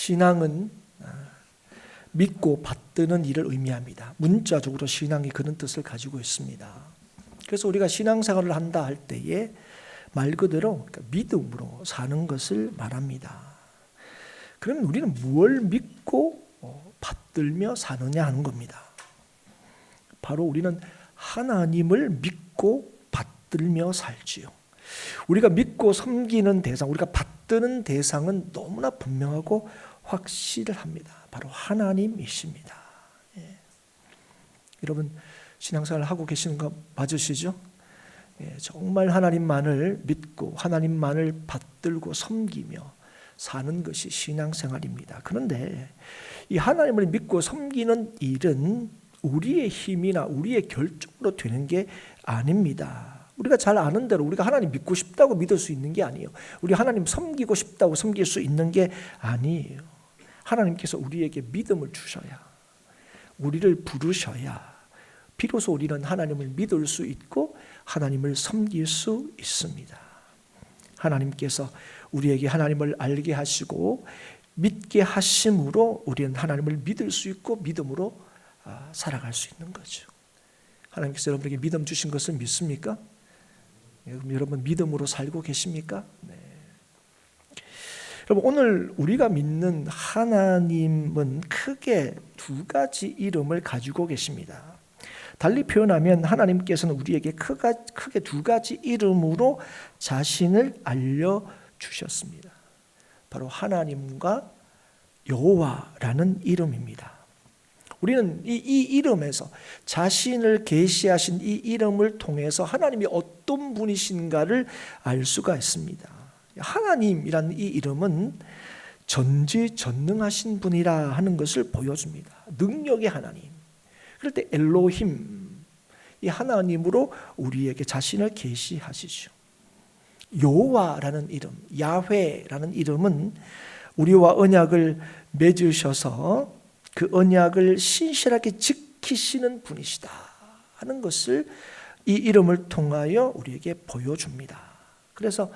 신앙은 믿고 받드는 일을 의미합니다. 문자적으로 신앙이 그런 뜻을 가지고 있습니다. 그래서 우리가 신앙생활을 한다 할 때에 말 그대로 믿음으로 사는 것을 말합니다. 그럼 우리는 무엇을 믿고 받들며 사느냐 하는 겁니다. 바로 우리는 하나님을 믿고 받들며 살지요. 우리가 믿고 섬기는 대상, 우리가 받드는 대상은 너무나 분명하고 확실합니다. 바로 하나님이십니다. 예. 여러분 신앙생활 하고 계시는 거 맞으시죠? 예, 정말 하나님만을 믿고 하나님만을 받들고 섬기며 사는 것이 신앙생활입니다. 그런데 이 하나님을 믿고 섬기는 일은 우리의 힘이나 우리의 결정으로 되는 게 아닙니다. 우리가 잘 아는 대로 우리가 하나님 믿고 싶다고 믿을 수 있는 게 아니에요. 우리 하나님 섬기고 싶다고 섬길 수 있는 게 아니에요. 하나님께서 우리에게 믿음을 주셔야, 우리를 부르셔야 비로소 우리는 하나님을 믿을 수 있고 하나님을 섬길 수 있습니다. 하나님께서 우리에게 하나님을 알게 하시고 믿게 하심으로 우리는 하나님을 믿을 수 있고 믿음으로 살아갈 수 있는 거죠. 하나님께서 여러분에게 믿음 주신 것을 믿습니까? 여러분 믿음으로 살고 계십니까? 네. 여러분 오늘 우리가 믿는 하나님은 크게 두 가지 이름을 가지고 계십니다. 달리 표현하면 하나님께서는 우리에게 크게 두 가지 이름으로 자신을 알려주셨습니다. 바로 하나님과 여호와라는 이름입니다. 우리는 이 이름에서 자신을 계시하신 이 이름을 통해서 하나님이 어떤 분이신가를 알 수가 있습니다. 하나님이라는 이 이름은 전지전능하신 분이라 하는 것을 보여줍니다. 능력의 하나님. 그럴 때 엘로힘, 이 하나님으로 우리에게 자신을 계시하시죠. 여호와라는 이름, 야훼라는 이름은 우리와 언약을 맺으셔서 그 언약을 신실하게 지키시는 분이시다 하는 것을 이 이름을 통하여 우리에게 보여줍니다. 그래서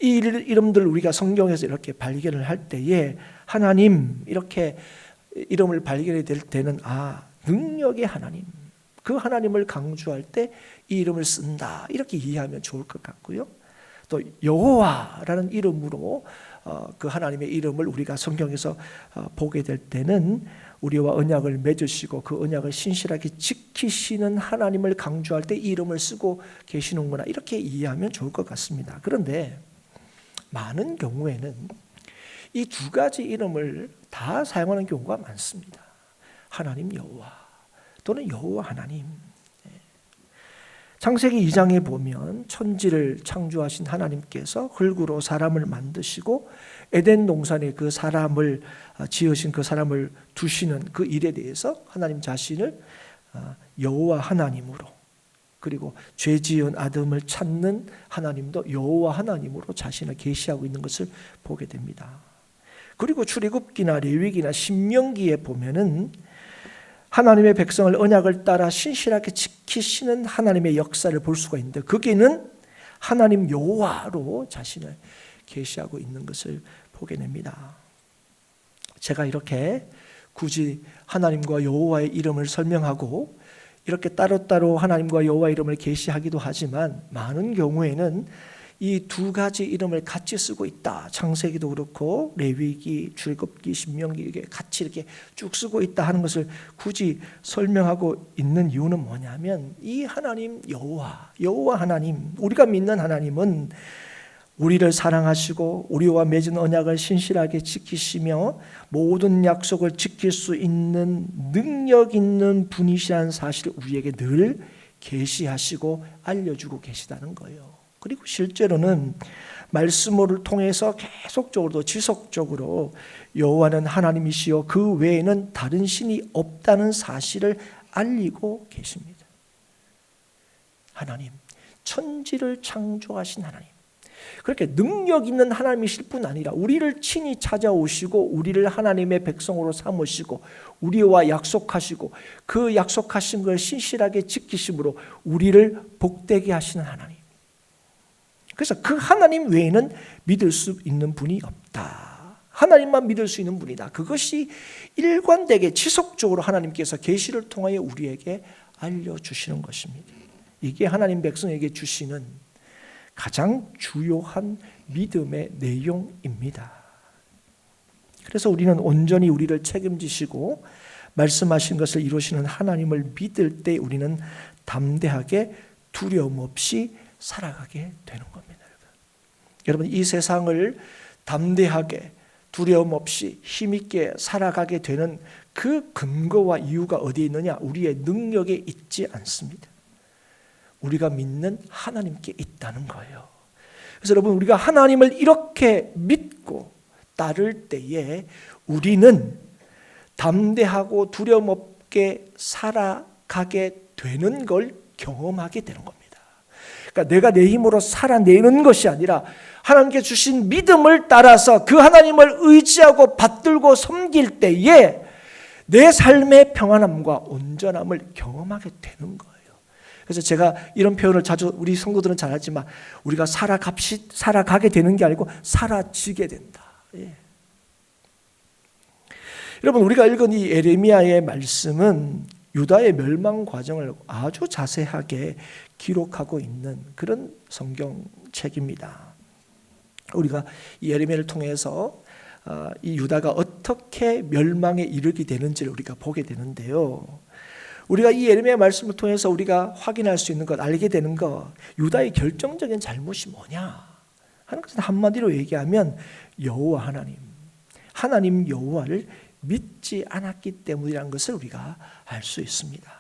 이 이름들 우리가 성경에서 이렇게 발견을 할 때에 하나님 이렇게 이름을 발견이 될 때는 능력의 하나님, 그 하나님을 강조할 때 이 이름을 쓴다 이렇게 이해하면 좋을 것 같고요. 또 여호와라는 이름으로 그 하나님의 이름을 우리가 성경에서 보게 될 때는 우리와 언약을 맺으시고 그 언약을 신실하게 지키시는 하나님을 강조할 때 이 이름을 쓰고 계시는구나 이렇게 이해하면 좋을 것 같습니다. 그런데 많은 경우에는 이 두 가지 이름을 다 사용하는 경우가 많습니다. 하나님 여호와 또는 여호와 하나님. 창세기 2장에 보면 천지를 창조하신 하나님께서 흙으로 사람을 만드시고 에덴 동산에 그 사람을 지으신 그 사람을 두시는 그 일에 대해서 하나님 자신을 여호와 하나님으로, 그리고 죄 지은 아담을 찾는 하나님도 여호와 하나님으로 자신을 계시하고 있는 것을 보게 됩니다. 그리고 출애굽기나 레위기나 신명기에 보면은 하나님의 백성을 언약을 따라 신실하게 지키시는 하나님의 역사를 볼 수가 있는데 거기는 하나님 여호와로 자신을 계시하고 있는 것을 보게 됩니다. 제가 이렇게 굳이 하나님과 여호와의 이름을 설명하고 이렇게 따로따로 하나님과 여호와 이름을 계시하기도 하지만 많은 경우에는 이 두 가지 이름을 같이 쓰고 있다. 창세기도 그렇고 레위기, 출애굽기, 신명기 이렇게 같이 이렇게 쭉 쓰고 있다 하는 것을 굳이 설명하고 있는 이유는 뭐냐면 이 하나님 여호와 하나님, 우리가 믿는 하나님은 우리를 사랑하시고 우리와 맺은 언약을 신실하게 지키시며 모든 약속을 지킬 수 있는 능력 있는 분이시라는 사실을 우리에게 늘 계시하시고 알려주고 계시다는 거예요. 그리고 실제로는 말씀을 통해서 계속적으로 지속적으로 여호와는 하나님이시요 그 외에는 다른 신이 없다는 사실을 알리고 계십니다. 하나님, 천지를 창조하신 하나님, 그렇게 능력 있는 하나님이실 뿐 아니라 우리를 친히 찾아오시고 우리를 하나님의 백성으로 삼으시고 우리와 약속하시고 그 약속하신 걸 신실하게 지키심으로 우리를 복되게 하시는 하나님. 그래서 그 하나님 외에는 믿을 수 있는 분이 없다 하나님만 믿을 수 있는 분이다. 그것이 일관되게 지속적으로 하나님께서 계시를 통하여 우리에게 알려주시는 것입니다. 이게 하나님 백성에게 주시는 가장 주요한 믿음의 내용입니다. 그래서 우리는 온전히 우리를 책임지시고 말씀하신 것을 이루시는 하나님을 믿을 때 우리는 담대하게 두려움 없이 살아가게 되는 겁니다. 여러분, 이 세상을 담대하게 두려움 없이 힘있게 살아가게 되는 그 근거와 이유가 어디에 있느냐? 우리의 능력에 있지 않습니다. 우리가 믿는 하나님께 있다는 거예요. 그래서 여러분, 우리가 하나님을 이렇게 믿고 따를 때에 우리는 담대하고 두려움 없게 살아가게 되는 걸 경험하게 되는 겁니다. 그러니까 내가 내 힘으로 살아내는 것이 아니라 하나님께 주신 믿음을 따라서 그 하나님을 의지하고 받들고 섬길 때에 내 삶의 평안함과 온전함을 경험하게 되는 거예요. 그래서 제가 이런 표현을 자주, 우리 성도들은 잘 알지만 우리가 살아가게 되는 게 아니고 사라지게 된다. 예. 여러분, 우리가 읽은 이 예레미야의 말씀은 유다의 멸망 과정을 아주 자세하게 기록하고 있는 그런 성경책입니다. 우리가 이 예레미야를 통해서 이 유다가 어떻게 멸망에 이르게 되는지를 우리가 보게 되는데요. 우리가 이 예레미야 말씀을 통해서 우리가 확인할 수 있는 것, 알게 되는 것, 유다의 결정적인 잘못이 뭐냐 하는 것은 한마디로 얘기하면 여호와 하나님 여호와를 믿지 않았기 때문이라는 것을 우리가 알 수 있습니다.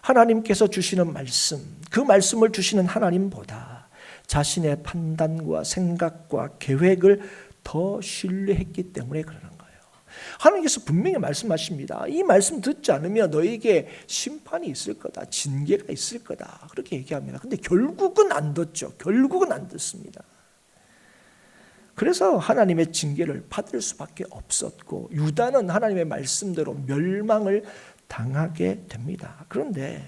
하나님께서 주시는 말씀, 그 말씀을 주시는 하나님보다 자신의 판단과 생각과 계획을 더 신뢰했기 때문에 그러는 거예요. 하나님께서 분명히 말씀하십니다. 이 말씀 듣지 않으면 너에게 심판이 있을 거다, 징계가 있을 거다, 그렇게 얘기합니다. 근데 결국은 안 듣죠. 결국은 안 듣습니다. 그래서 하나님의 징계를 받을 수밖에 없었고 유다는 하나님의 말씀대로 멸망을 당하게 됩니다. 그런데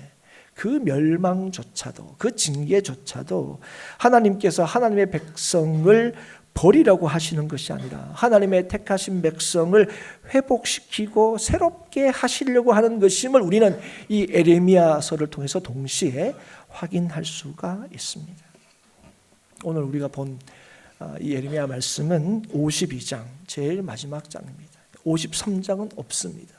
그 멸망조차도, 그 징계조차도 하나님께서 하나님의 백성을 버리라고 하시는 것이 아니라 하나님의 택하신 백성을 회복시키고 새롭게 하시려고 하는 것임을 우리는 이 예레미야서를 통해서 동시에 확인할 수가 있습니다. 오늘 우리가 본 이 예레미야 말씀은 52장, 제일 마지막 장입니다. 53장은 없습니다.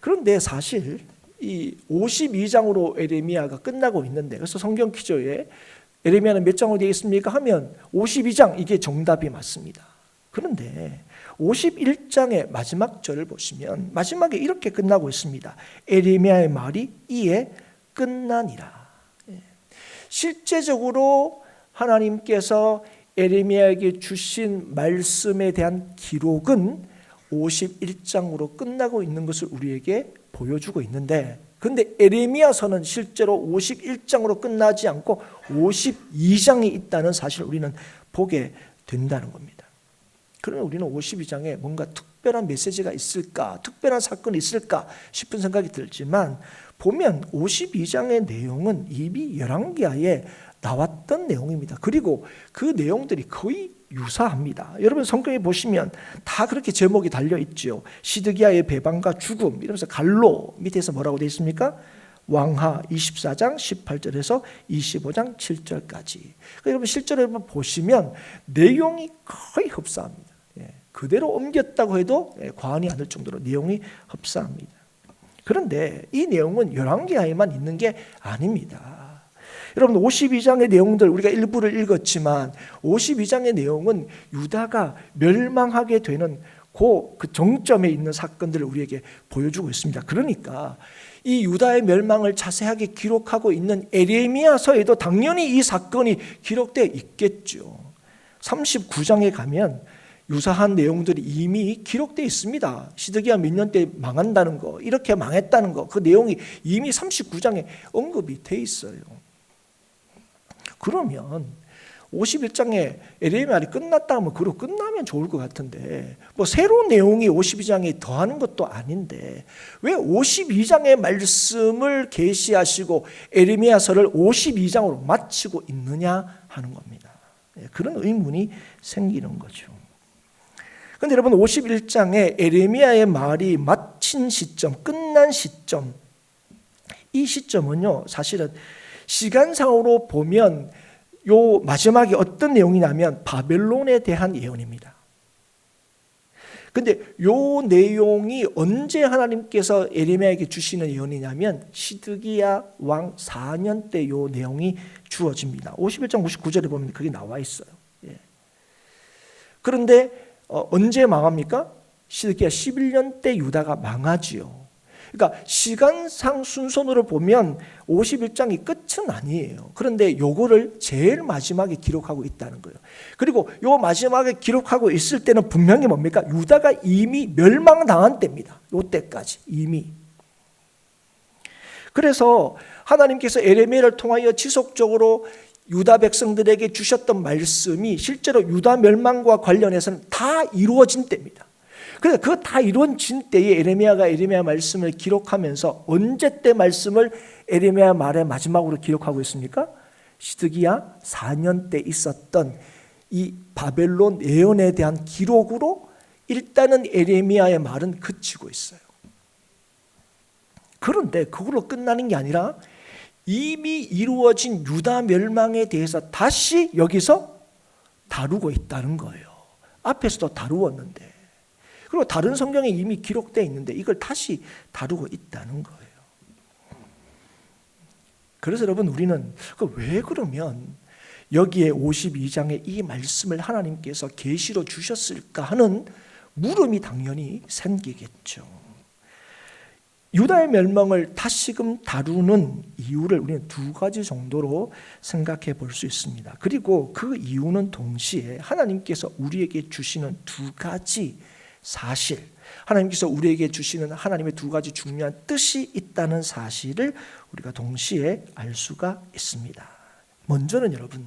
그런데 사실 이 52장으로 예레미야가 끝나고 있는데, 그래서 성경 퀴즈에 예레미야는 몇 장으로 되어 있습니까? 하면 52장, 이게 정답이 맞습니다. 그런데 51장의 마지막 절을 보시면 마지막에 이렇게 끝나고 있습니다. 예레미야의 말이 이에 끝나니라. 실제적으로 하나님께서 예레미야에게 주신 말씀에 대한 기록은 51장으로 끝나고 있는 것을 우리에게 보여주고 있는데, 그런데 예레미야서는 실제로 51장으로 끝나지 않고 52장이 있다는 사실을 우리는 보게 된다는 겁니다. 그러면 우리는 52장에 뭔가 특별한 메시지가 있을까, 특별한 사건이 있을까 싶은 생각이 들지만, 보면 52장의 내용은 이미 열왕기하에 나왔던 내용입니다. 그리고 그 내용들이 거의 유사합니다. 여러분 성경에 보시면 다 그렇게 제목이 달려 있죠. 시드기야의 배반과 죽음 이러면서 갈로 밑에서 뭐라고 되어 있습니까? 왕하 24장 18절에서 25장 7절까지. 여러분 실제로 보시면 내용이 거의 흡사합니다. 그대로 옮겼다고 해도 과언이 아닐 정도로 내용이 흡사합니다. 그런데 이 내용은 열왕기하에만 있는 게 아닙니다. 여러분 52장의 내용들 우리가 일부를 읽었지만 52장의 내용은 유다가 멸망하게 되는 그 정점에 있는 사건들을 우리에게 보여주고 있습니다. 그러니까 이 유다의 멸망을 자세하게 기록하고 있는 예레미야서에도 당연히 이 사건이 기록되어 있겠죠. 39장에 가면 유사한 내용들이 이미 기록되어 있습니다. 시드기야 몇 년 때 망한다는 거, 이렇게 망했다는 거, 그 내용이 이미 39장에 언급이 돼 있어요. 그러면 51장에 예레미야가 끝났다 하면 그로 끝나면 좋을 것 같은데 뭐 새로운 내용이 52장에 더하는 것도 아닌데 왜 52장의 말씀을 계시하시고 예레미야서를 52장으로 마치고 있느냐 하는 겁니다. 그런 의문이 생기는 거죠. 그런데 여러분 51장에 에레미야의 말이 마친 시점, 끝난 시점, 이 시점은요 사실은 시간상으로 보면 요 마지막에 어떤 내용이냐면 바벨론에 대한 예언입니다. 근데 요 내용이 언제 하나님께서 에레미야에게 주시는 예언이냐면 시드기야 왕 4년 때 요 내용이 주어집니다. 51장 59절에 보면 그게 나와 있어요. 예. 그런데 언제 망합니까? 시드기야 11년 때 유다가 망하지요. 그러니까 시간상 순서로 보면 51장이 끝은 아니에요. 그런데 요거를 제일 마지막에 기록하고 있다는 거예요. 그리고 요 마지막에 기록하고 있을 때는 분명히 뭡니까? 유다가 이미 멸망당한 때입니다. 요 때까지 이미. 그래서 하나님께서 에레미야를 통하여 지속적으로 유다 백성들에게 주셨던 말씀이 실제로 유다 멸망과 관련해서는 다 이루어진 때입니다. 그래서 그거 다 이루어진 때에 에레미야가 에레미야 말씀을 기록하면서 언제 때 말씀을 에레미야 말의 마지막으로 기록하고 있습니까? 시드기야 4년 때 있었던 이 바벨론 예언에 대한 기록으로 일단은 에레미야의 말은 그치고 있어요. 그런데 그걸로 끝나는 게 아니라 이미 이루어진 유다 멸망에 대해서 다시 여기서 다루고 있다는 거예요. 앞에서도 다루었는데, 그리고 다른 성경에 이미 기록되어 있는데 이걸 다시 다루고 있다는 거예요. 그래서 여러분 우리는 왜 그러면 여기에 52장에 이 말씀을 하나님께서 계시로 주셨을까 하는 물음이 당연히 생기겠죠. 유다의 멸망을 다시금 다루는 이유를 우리는 두 가지 정도로 생각해 볼 수 있습니다. 그리고 그 이유는 동시에 하나님께서 우리에게 주시는 두 가지 사실, 하나님께서 우리에게 주시는 하나님의 두 가지 중요한 뜻이 있다는 사실을 우리가 동시에 알 수가 있습니다. 먼저는 여러분,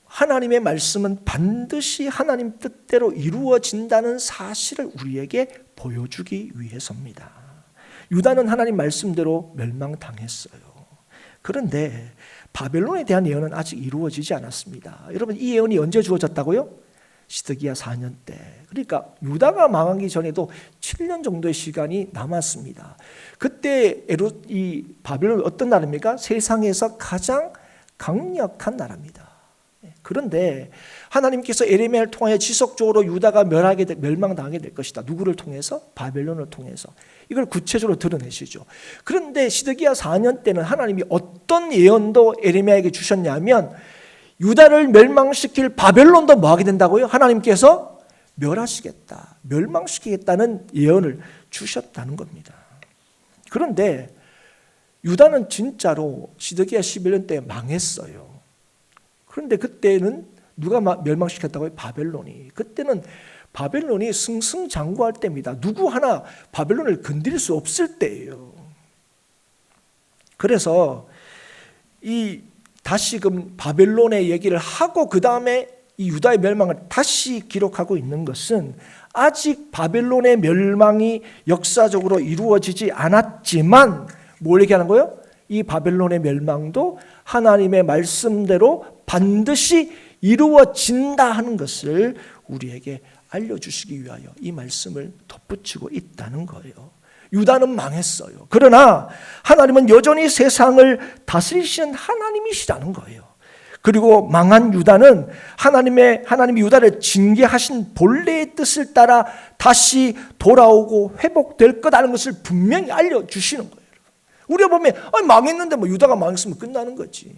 하나님의 말씀은 반드시 하나님 뜻대로 이루어진다는 사실을 우리에게 보여주기 위해서입니다. 유다는 하나님 말씀대로 멸망당했어요. 그런데 바벨론에 대한 예언은 아직 이루어지지 않았습니다. 여러분, 이 예언이 언제 주어졌다고요? 시드기야 4년 때. 그러니까 유다가 망하기 전에도 7년 정도의 시간이 남았습니다. 그때 이 바벨론은 어떤 나라입니까? 세상에서 가장 강력한 나라입니다. 그런데 하나님께서 에레미야를 통하여 지속적으로 유다가 멸망당하게 될 것이다. 누구를 통해서? 바벨론을 통해서. 이걸 구체적으로 드러내시죠. 그런데 시드기야 4년 때는 하나님이 어떤 예언도 에레미야에게 주셨냐면 유다를 멸망시킬 바벨론도 뭐하게 된다고요? 하나님께서 멸하시겠다, 멸망시키겠다는 예언을 주셨다는 겁니다. 그런데 유다는 진짜로 시드기야 11년 때 망했어요. 그런데 그때는 누가 멸망시켰다고요? 바벨론이. 그때는 바벨론이 승승장구할 때입니다. 누구 하나 바벨론을 건드릴 수 없을 때예요. 그래서 다시금 바벨론의 얘기를 하고 그 다음에 이 유다의 멸망을 다시 기록하고 있는 것은 아직 바벨론의 멸망이 역사적으로 이루어지지 않았지만 뭘 얘기하는 거예요? 이 바벨론의 멸망도 하나님의 말씀대로 반드시 이루어진다 하는 것을 우리에게 알려주시기 위하여 이 말씀을 덧붙이고 있다는 거예요. 유다는 망했어요. 그러나 하나님은 여전히 세상을 다스리시는 하나님이시라는 거예요. 그리고 망한 유다는 하나님이 유다를 징계하신 본래의 뜻을 따라 다시 돌아오고 회복될 거라는 것을 분명히 알려주시는 거예요. 우리가 보면 망했는데 뭐 유다가 망했으면 끝나는 거지.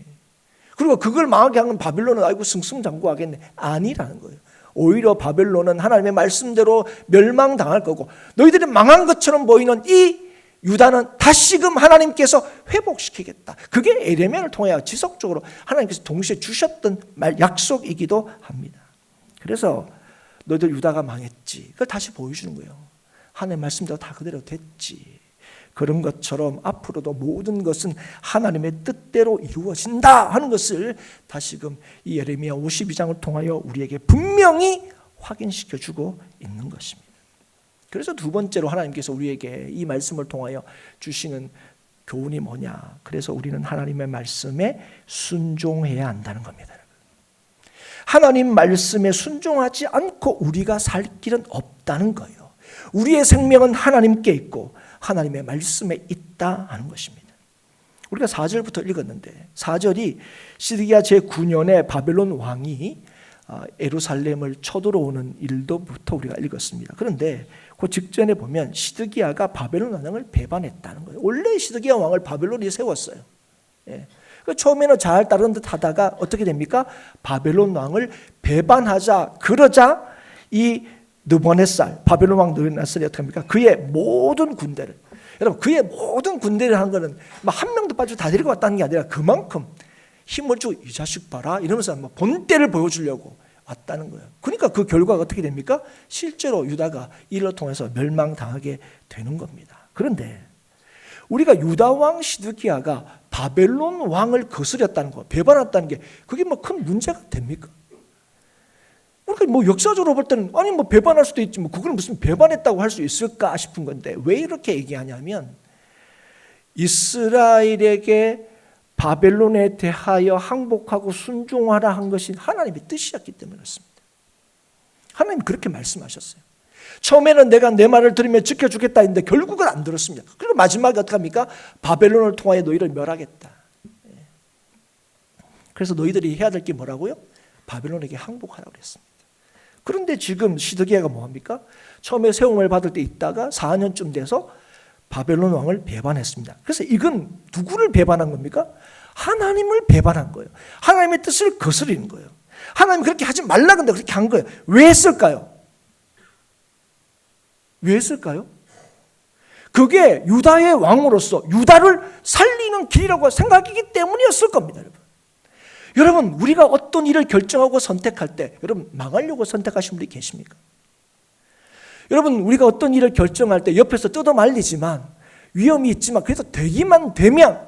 그리고 그걸 망하게 하는 바벨론은 아이고 승승장구하겠네. 아니라는 거예요. 오히려 바벨론은 하나님의 말씀대로 멸망당할 거고 너희들이 망한 것처럼 보이는 이 유다는 다시금 하나님께서 회복시키겠다. 그게 에레미야를 통해 지속적으로 하나님께서 동시에 주셨던 약속이기도 합니다. 그래서 너희들 유다가 망했지. 그걸 다시 보여주는 거예요. 하나님의 말씀대로 다 그대로 됐지. 그런 것처럼 앞으로도 모든 것은 하나님의 뜻대로 이루어진다 하는 것을 다시금 이 예레미야 52장을 통하여 우리에게 분명히 확인시켜주고 있는 것입니다. 그래서 두 번째로 하나님께서 우리에게 이 말씀을 통하여 주시는 교훈이 뭐냐? 그래서 우리는 하나님의 말씀에 순종해야 한다는 겁니다. 하나님 말씀에 순종하지 않고 우리가 살 길은 없다는 거예요. 우리의 생명은 하나님께 있고 하나님의 말씀에 있다 하는 것입니다. 우리가 4절부터 읽었는데 4절이 시드기야 제9년에 바벨론 왕이 예루살렘을 쳐들어오는 일도부터 우리가 읽었습니다. 그런데 그 직전에 보면 시드기야가 바벨론 왕을 배반했다는 거예요. 원래 시드기야 왕을 바벨론이 세웠어요. 예. 처음에는 잘 따르는 듯 하다가 어떻게 됩니까? 바벨론 왕을 배반하자 그러자 이 느부갓네살, 바벨론 왕 느부갓네살이 어떻게 합니까? 그의 모든 군대를, 여러분 그의 모든 군대를 한 거는 한 명도 빠지고 다 데리고 왔다는 게 아니라 그만큼 힘을 주고 이 자식 봐라 이러면서 본때를 보여주려고 왔다는 거예요. 그러니까 그 결과가 어떻게 됩니까? 실제로 유다가 이를 통해서 멸망당하게 되는 겁니다. 그런데 우리가 유다 왕 시드기야가 바벨론 왕을 거스렸다는 거, 배반했다는 게 그게 큰 문제가 됩니까? 우리가 역사적으로 볼 때는 아니 배반할 수도 있지 그걸 무슨 배반했다고 할 수 있을까 싶은 건데 왜 이렇게 얘기하냐면 이스라엘에게 바벨론에 대하여 항복하고 순종하라 한 것이 하나님의 뜻이었기 때문에 그렇습니다. 하나님 그렇게 말씀하셨어요. 처음에는 내가 내 말을 들으면 지켜주겠다 했는데 결국은 안 들었습니다. 그리고 마지막에 어떻게 합니까? 바벨론을 통하여 너희를 멸하겠다. 그래서 너희들이 해야 될 게 뭐라고요? 바벨론에게 항복하라고 그랬습니다. 그런데 지금 시드기야가 뭐합니까? 처음에 세움을 받을 때 있다가 4년쯤 돼서 바벨론 왕을 배반했습니다. 그래서 이건 누구를 배반한 겁니까? 하나님을 배반한 거예요. 하나님의 뜻을 거스리는 거예요. 하나님 그렇게 하지 말라 근데 그렇게 한 거예요. 왜 했을까요? 왜 했을까요? 그게 유다의 왕으로서 유다를 살리는 길이라고 생각이기 때문이었을 겁니다. 여러분 우리가 어떤 일을 결정하고 선택할 때 여러분 망하려고 선택하신 분이 계십니까? 여러분 우리가 어떤 일을 결정할 때 옆에서 뜯어 말리지만 위험이 있지만 그래서 되기만 되면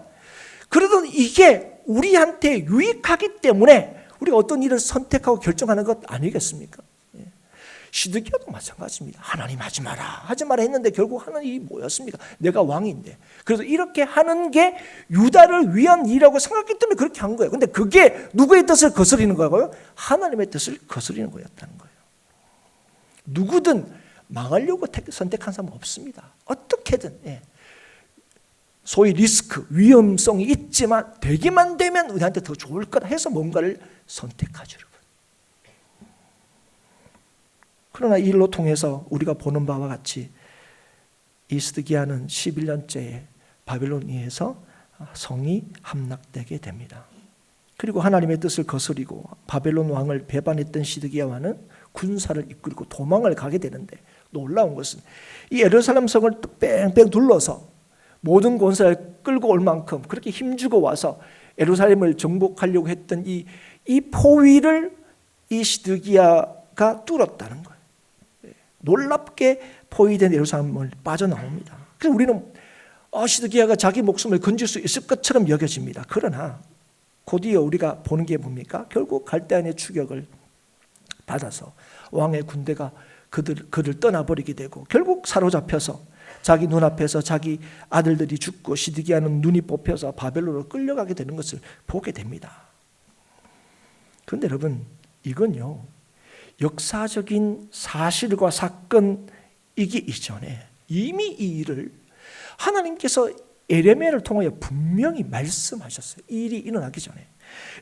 그래도 이게 우리한테 유익하기 때문에 우리가 어떤 일을 선택하고 결정하는 것 아니겠습니까? 시드기야도 마찬가지입니다. 하나님 하지 마라 했는데 결국 하는 일이 뭐였습니까? 내가 왕인데. 그래서 이렇게 하는 게 유다를 위한 일이라고 생각했기 때문에 그렇게 한 거예요. 근데 그게 누구의 뜻을 거스리는 거고요? 하나님의 뜻을 거스리는 거였다는 거예요. 누구든 망하려고 선택한 사람은 없습니다. 어떻게든 소위 리스크, 위험성이 있지만 되기만 되면 우리한테 더 좋을 거다 해서 뭔가를 선택하죠. 그러나 이 일로 통해서 우리가 보는 바와 같이 이 시드기야는 11년째에 바벨론에서 성이 함락되게 됩니다. 그리고 하나님의 뜻을 거스리고 바벨론 왕을 배반했던 시드기야 왕은 군사를 이끌고 도망을 가게 되는데 놀라운 것은 이 예루살렘 성을 뺑뺑 둘러서 모든 군사를 끌고 올 만큼 그렇게 힘주고 와서 예루살렘을 정복하려고 했던 이 포위를 이 시드기야가 뚫었다는 거예요. 놀랍게 포위된 예루살렘을 빠져나옵니다. 그래서 우리는 시드기야가 자기 목숨을 건질 수 있을 것처럼 여겨집니다. 그러나 곧이어 우리가 보는 게 뭡니까? 결국 갈대아인의 추격을 받아서 왕의 군대가 그를 떠나버리게 되고 결국 사로잡혀서 자기 눈앞에서 자기 아들들이 죽고 시드기야는 눈이 뽑혀서 바벨론으로 끌려가게 되는 것을 보게 됩니다. 그런데 여러분 이건요 역사적인 사실과 사건이기 이전에 이미 이 일을 하나님께서 예레미야를 통하여 분명히 말씀하셨어요. 이 일이 일어나기 전에.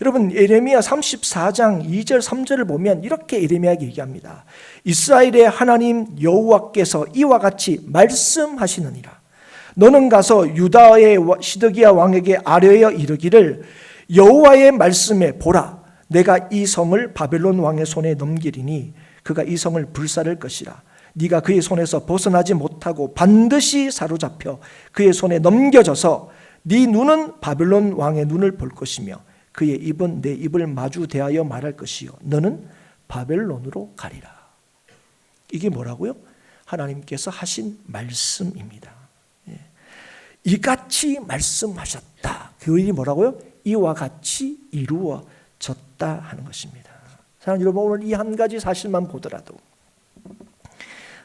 여러분 예레미야 34장 2절 3절을 보면 이렇게 예레미야에게 얘기합니다. 이스라엘의 하나님 여호와께서 이와 같이 말씀하시느니라. 너는 가서 유다의 시드기야 왕에게 아뢰어 이르기를 여호와의 말씀에 보라. 내가 이 성을 바벨론 왕의 손에 넘기리니 그가 이 성을 불사를 것이라. 네가 그의 손에서 벗어나지 못하고 반드시 사로잡혀 그의 손에 넘겨져서 네 눈은 바벨론 왕의 눈을 볼 것이며 그의 입은 내 입을 마주 대하여 말할 것이요 너는 바벨론으로 가리라. 이게 뭐라고요? 하나님께서 하신 말씀입니다. 이같이 말씀하셨다. 그 일이 뭐라고요? 이와 같이 이루어졌다 하는 것입니다. 사랑하는 여러분, 오늘 이 한 가지 사실만 보더라도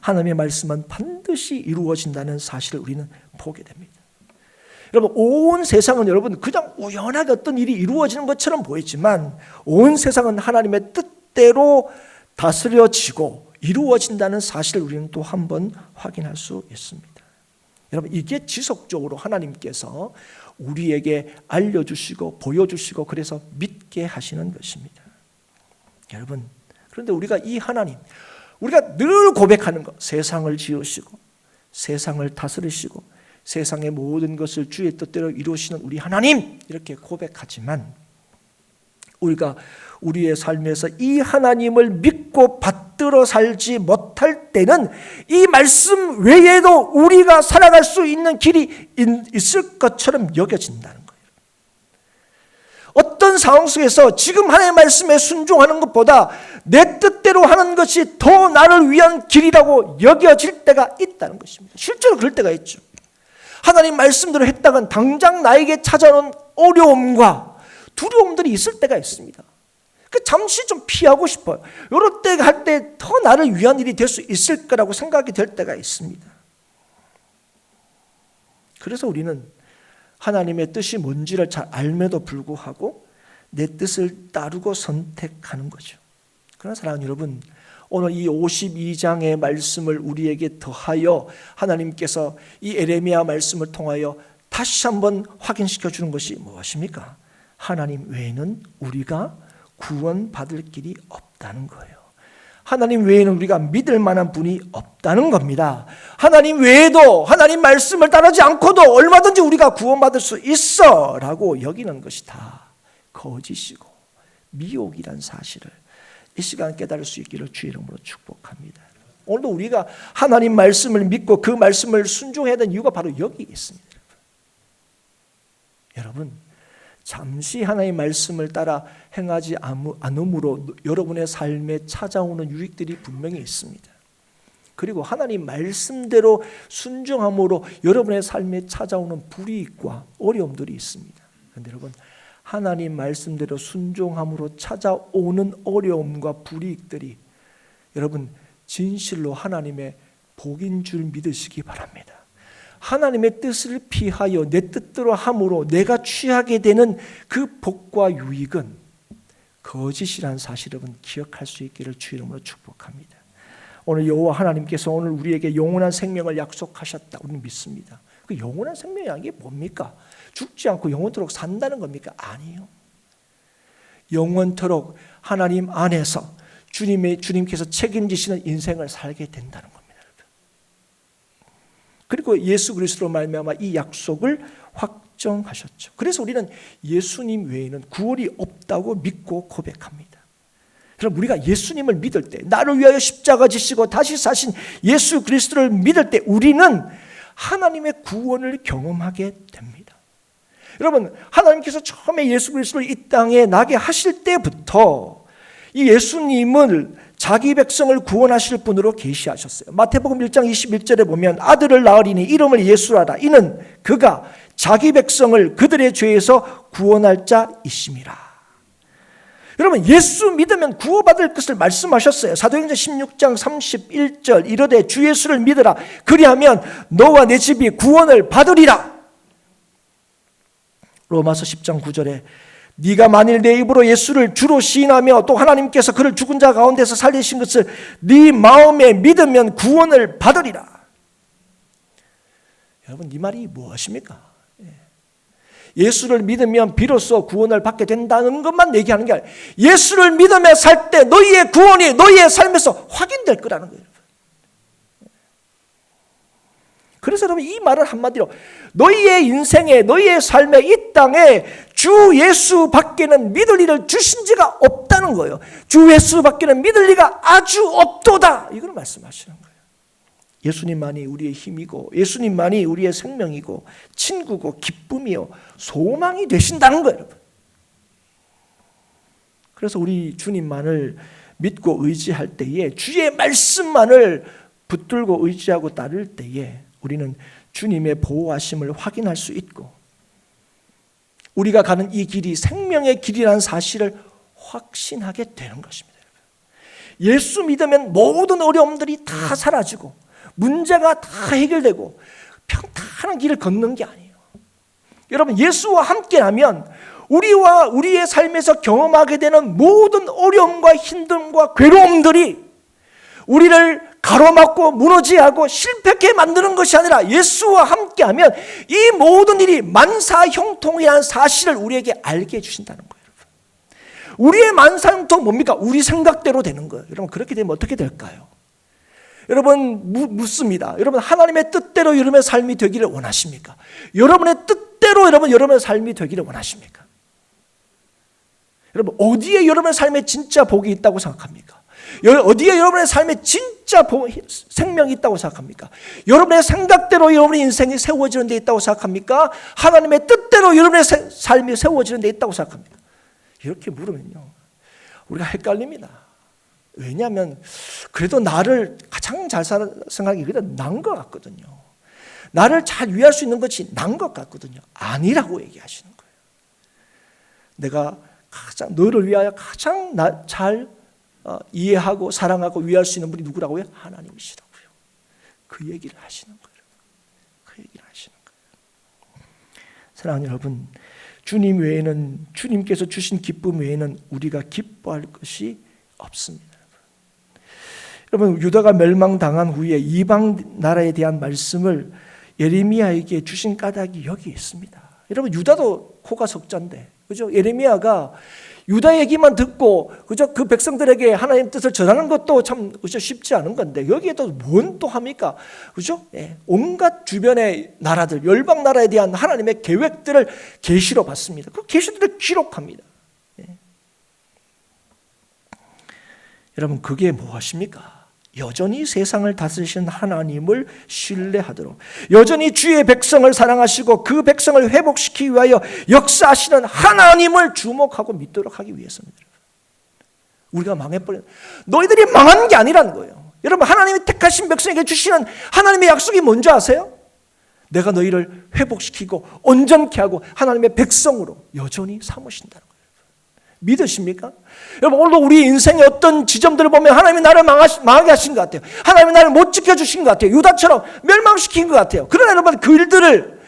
하나님의 말씀은 반드시 이루어진다는 사실을 우리는 보게 됩니다. 여러분, 온 세상은 여러분 그냥 우연하게 어떤 일이 이루어지는 것처럼 보이지만 온 세상은 하나님의 뜻 뜻대로 다스려지고 이루어진다는 사실을 우리는 또 한 번 확인할 수 있습니다. 여러분, 이게 지속적으로 하나님께서 우리에게 알려주시고 보여주시고 그래서 믿게 하시는 것입니다. 여러분, 그런데 우리가 이 하나님, 우리가 늘 고백하는 것, 세상을 지으시고 세상을 다스리시고 세상의 모든 것을 주의 뜻대로 이루시는 우리 하나님, 이렇게 고백하지만 우리가 우리의 삶에서 이 하나님을 믿고 받들어 살지 못할 때는 이 말씀 외에도 우리가 살아갈 수 있는 길이 있을 것처럼 여겨진다는 거예요. 어떤 상황 속에서 지금 하나님의 말씀에 순종하는 것보다 내 뜻대로 하는 것이 더 나를 위한 길이라고 여겨질 때가 있다는 것입니다. 실제로 그럴 때가 있죠. 하나님 말씀대로 했다간 당장 나에게 찾아오는 어려움과 두려움들이 있을 때가 있습니다. 잠시 좀 피하고 싶어요. 이럴 때 할 때 더 나를 위한 일이 될 수 있을 거라고 생각이 될 때가 있습니다. 그래서 우리는 하나님의 뜻이 뭔지를 잘 알면도 불구하고 내 뜻을 따르고 선택하는 거죠. 그러나 사랑하는 여러분, 오늘 이 52장의 말씀을 우리에게 더하여 하나님께서 이 에레미야 말씀을 통하여 다시 한번 확인시켜 주는 것이 무엇입니까? 하나님 외에는 우리가 구원받을 길이 없다는 거예요. 하나님 외에는 우리가 믿을 만한 분이 없다는 겁니다. 하나님 외에도 하나님 말씀을 따르지 않고도 얼마든지 우리가 구원받을 수 있어 라고 여기는 것이 다 거짓이고 미혹이란 사실을 이 시간 깨달을 수 있기를 주의 이름으로 축복합니다. 오늘도 우리가 하나님 말씀을 믿고 그 말씀을 순종해야 되는 이유가 바로 여기 있습니다. 여러분, 잠시 하나님의 말씀을 따라 행하지 않음으로 여러분의 삶에 찾아오는 유익들이 분명히 있습니다. 그리고 하나님 말씀대로 순종함으로 여러분의 삶에 찾아오는 불이익과 어려움들이 있습니다. 그런데 여러분, 하나님 말씀대로 순종함으로 찾아오는 어려움과 불이익들이 여러분 진실로 하나님의 복인 줄 믿으시기 바랍니다. 하나님의 뜻을 피하여 내 뜻대로 함으로 내가 취하게 되는 그 복과 유익은 거짓이라는 사실을 기억할 수 있기를 주 이름으로 축복합니다. 오늘 여호와 하나님께서 오늘 우리에게 영원한 생명을 약속하셨다. 우리는 믿습니다. 그 영원한 생명이라는 게 뭡니까? 죽지 않고 영원토록 산다는 겁니까? 아니요. 영원토록 하나님 안에서 주님께서 책임지시는 인생을 살게 된다는 겁니다. 그리고 예수 그리스도로 말미암아 이 약속을 확정하셨죠. 그래서 우리는 예수님 외에는 구원이 없다고 믿고 고백합니다. 그럼 우리가 예수님을 믿을 때, 나를 위하여 십자가 지시고 다시 사신 예수 그리스도를 믿을 때 우리는 하나님의 구원을 경험하게 됩니다. 여러분, 하나님께서 처음에 예수 그리스도를 이 땅에 나게 하실 때부터 이 예수님을 자기 백성을 구원하실 분으로 계시하셨어요. 마태복음 1장 21절에 보면 아들을 낳으리니 이름을 예수라라. 이는 그가 자기 백성을 그들의 죄에서 구원할 자이심이라. 여러분, 예수 믿으면 구원받을 것을 말씀하셨어요. 사도행전 16장 31절 이르되 주 예수를 믿으라. 그리하면 너와 내 집이 구원을 받으리라. 로마서 10장 9절에 네가 만일 내 입으로 예수를 주로 시인하며 또 하나님께서 그를 죽은 자 가운데서 살리신 것을 네 마음에 믿으면 구원을 받으리라. 여러분, 이 말이 무엇입니까? 예수를 믿으면 비로소 구원을 받게 된다는 것만 얘기하는 게 아니라 예수를 믿으며 살 때 너희의 구원이 너희의 삶에서 확인될 거라는 거예요. 그래서 여러분, 이 말은 한마디로 너희의 인생에 너희의 삶에 이 땅에 주 예수 밖에는 믿을 일을 주신 지가 없다는 거예요. 주 예수 밖에는 믿을 리가 아주 없도다. 이걸 말씀하시는 거예요. 예수님만이 우리의 힘이고 예수님만이 우리의 생명이고 친구고 기쁨이요 소망이 되신다는 거예요. 여러분. 그래서 우리 주님만을 믿고 의지할 때에 주의 말씀만을 붙들고 의지하고 따를 때에 우리는 주님의 보호하심을 확인할 수 있고 우리가 가는 이 길이 생명의 길이라는 사실을 확신하게 되는 것입니다. 예수 믿으면 모든 어려움들이 다 사라지고 문제가 다 해결되고 평탄한 길을 걷는 게 아니에요. 여러분, 예수와 함께라면 우리와 우리의 삶에서 경험하게 되는 모든 어려움과 힘듦과 괴로움들이 우리를 가로막고 무너지게 하고 실패하게 만드는 것이 아니라 예수와 함께하면 이 모든 일이 만사형통이라는 사실을 우리에게 알게 해주신다는 거예요. 우리의 만사형통 뭡니까? 우리 생각대로 되는 거예요. 여러분, 그렇게 되면 어떻게 될까요? 여러분, 묻습니다. 여러분, 하나님의 뜻대로 여러분의 삶이 되기를 원하십니까? 여러분의 뜻대로 여러분의 삶이 되기를 원하십니까? 여러분, 어디에 여러분의 삶에 진짜 복이 있다고 생각합니까? 어디에 여러분의 삶에 진짜 생명이 있다고 생각합니까? 여러분의 생각대로 여러분의 인생이 세워지는 데 있다고 생각합니까? 하나님의 뜻대로 여러분의 삶이 세워지는 데 있다고 생각합니까? 이렇게 물으면요, 우리가 헷갈립니다. 왜냐하면 그래도 나를 가장 잘 사는 생각이 그래도 난 것 같거든요. 나를 잘 위할 수 있는 것이 난 것 같거든요. 아니라고 얘기하시는 거예요. 내가 너를 위하여 가장 잘 이해하고 사랑하고 위할 수 있는 분이 누구라고요? 하나님이시라고요. 그 얘기를 하시는 거예요. 그 얘기를 하시는 거예요. 사랑하는 여러분, 주님 외에는, 주님께서 주신 기쁨 외에는 우리가 기뻐할 것이 없습니다. 여러분, 유다가 멸망당한 후에 이방 나라에 대한 말씀을 예레미야에게 주신 까닭이 여기 있습니다. 여러분, 유다도 코가 석자인데, 그죠? 예레미야가 유다 얘기만 듣고, 그죠? 그 백성들에게 하나님 뜻을 전하는 것도 참, 그죠? 쉽지 않은 건데, 여기에 또 뭔 또 합니까? 그죠? 예, 온갖 주변의 나라들, 열방 나라에 대한 하나님의 계획들을 계시로 받습니다. 그 계시들을 기록합니다. 예. 여러분, 그게 무엇입니까? 여전히 세상을 다스리시는 하나님을 신뢰하도록, 여전히 주의 백성을 사랑하시고 그 백성을 회복시키기 위하여 역사하시는 하나님을 주목하고 믿도록 하기 위해서입니다. 우리가 망해버린, 너희들이 망한 게 아니라는 거예요. 여러분, 하나님이 택하신 백성에게 주시는 하나님의 약속이 뭔지 아세요? 내가 너희를 회복시키고 온전케 하고 하나님의 백성으로 여전히 삼으신다는 거예요. 믿으십니까? 여러분, 오늘도 우리 인생의 어떤 지점들을 보면 하나님이 나를 망하게 하신 것 같아요. 하나님이 나를 못 지켜주신 것 같아요. 유다처럼 멸망시킨 것 같아요. 그러나 여러분, 그 일들을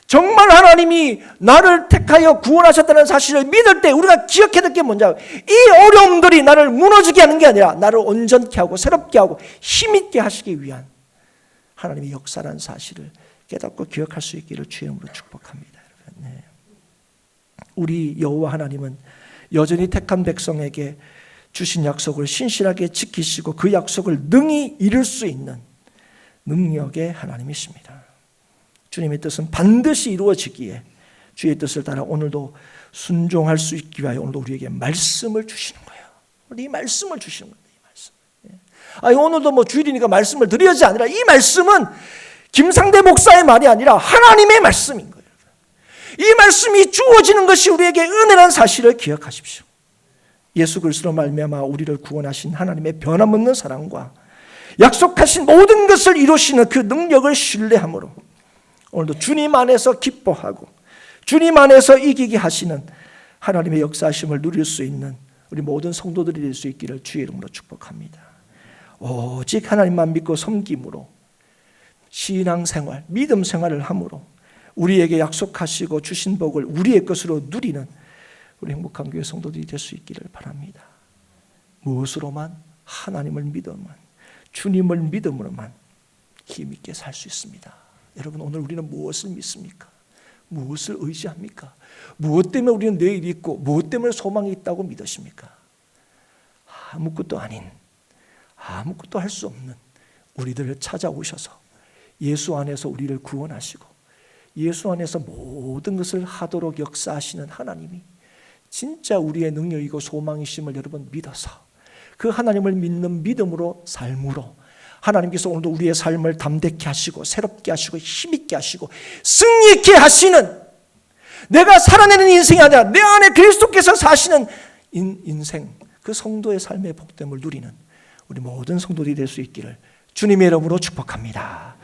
정말 하나님이 나를 택하여 구원하셨다는 사실을 믿을 때 우리가 기억해야 될 게 뭔지 알아요? 이 어려움들이 나를 무너지게 하는 게 아니라 나를 온전케 하고 새롭게 하고 힘있게 하시기 위한 하나님의 역사라는 사실을 깨닫고 기억할 수 있기를 주의 이름으로 축복합니다. 네. 우리 여호와 하나님은 여전히 택한 백성에게 주신 약속을 신실하게 지키시고 그 약속을 능히 이룰 수 있는 능력의 하나님이십니다. 주님의 뜻은 반드시 이루어지기에 주의 뜻을 따라 오늘도 순종할 수 있기 위하여 오늘도 우리에게 말씀을 주시는 거예요. 이 말씀을 주시는 거예요. 이 말씀. 오늘도 뭐 주일이니까 말씀을 드려야지 아니라 이 말씀은 김상대 목사의 말이 아니라 하나님의 말씀인 거예요. 이 말씀이 주어지는 것이 우리에게 은혜라는 사실을 기억하십시오. 예수 그리스도로 말미암아 우리를 구원하신 하나님의 변함없는 사랑과 약속하신 모든 것을 이루시는 그 능력을 신뢰함으로 오늘도 주님 안에서 기뻐하고 주님 안에서 이기게 하시는 하나님의 역사하심을 누릴 수 있는 우리 모든 성도들이 될 수 있기를 주의 이름으로 축복합니다. 오직 하나님만 믿고 섬김으로 신앙생활, 믿음 생활을 함으로 우리에게 약속하시고 주신 복을 우리의 것으로 누리는 우리 행복한 교회 성도들이 될 수 있기를 바랍니다. 무엇으로만? 하나님을 믿음만, 주님을 믿음으로만 힘있게 살 수 있습니다. 여러분, 오늘 우리는 무엇을 믿습니까? 무엇을 의지합니까? 무엇 때문에 우리는 내일이 있고 무엇 때문에 소망이 있다고 믿으십니까? 아무것도 아닌, 아무것도 할 수 없는 우리들을 찾아오셔서 예수 안에서 우리를 구원하시고 예수 안에서 모든 것을 하도록 역사하시는 하나님이 진짜 우리의 능력이고 소망이심을 여러분 믿어서 그 하나님을 믿는 믿음으로 삶으로 하나님께서 오늘도 우리의 삶을 담대케 하시고 새롭게 하시고 힘있게 하시고 승리있게 하시는, 내가 살아내는 인생이 아니라 내 안에 그리스도께서 사시는 인생, 그 성도의 삶의 복됨을 누리는 우리 모든 성도들이 될 수 있기를 주님의 이름으로 축복합니다.